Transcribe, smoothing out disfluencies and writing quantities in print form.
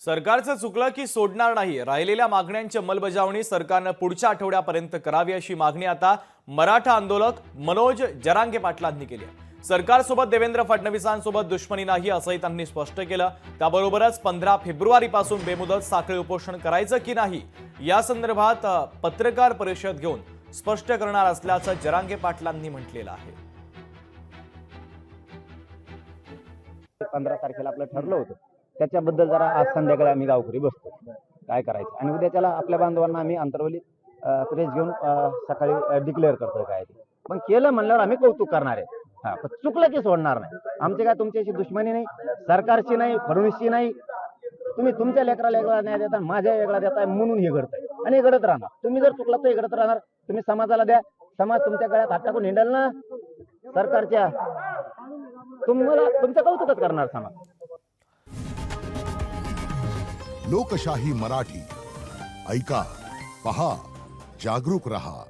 सरकारचं चुकलं की सोडणार नाही। राहिलेल्या मागण्यांची अंमलबजावणी सरकारनं पुढच्या आठवड्यापर्यंत करावी अशी मागणी आता मराठा आंदोलक मनोज जरांगे पाटलांनी केली आहे। सरकारसोबत देवेंद्र फडणवीसांसोबत दुश्मनी नाही असंही त्यांनी स्पष्ट केलं। त्याबरोबरच 15 फेब्रुवारीपासून बेमुदत साखळी उपोषण करायचं की नाही या संदर्भात पत्रकार परिषद घेऊन स्पष्ट करणार असल्याचं जरांगे पाटलांनी म्हटलेलं आहे। 15 तारखेला आपलं ठरलं होतं, त्याच्याबद्दल जरा आज संध्याकाळी आम्ही गावकरी बसतो काय करायचं आणि उद्याच्याला आपल्या बांधवांना आम्ही अंतरवली प्रेस घेऊन सकाळी डिक्लेअर करतोय काय ते। पण केलं म्हणल्यावर आम्ही कौतुक करणार आहे। हा, पण चुकलं की सोडणार नाही। आमची काय तुमच्याशी दुश्मनी नाही, सरकारची नाही, फडणवीसची नाही। तुम्ही तुमच्या लेकराला वेगळा न्याय देता, माझ्या वेगळा देताय म्हणून हे घडतंय आणि हे घडत राहणार। तुम्ही जर चुकला तर हे घडत राहणार। तुम्ही समाजाला द्या, समाज तुमच्या गळ्यात हात टाकून हिंडल ना सरकारच्या, तुम्हाला तुमचं कौतुकच करणार समाज। लोकशाही मराठी ऐका, पहा, जागरूक रहा।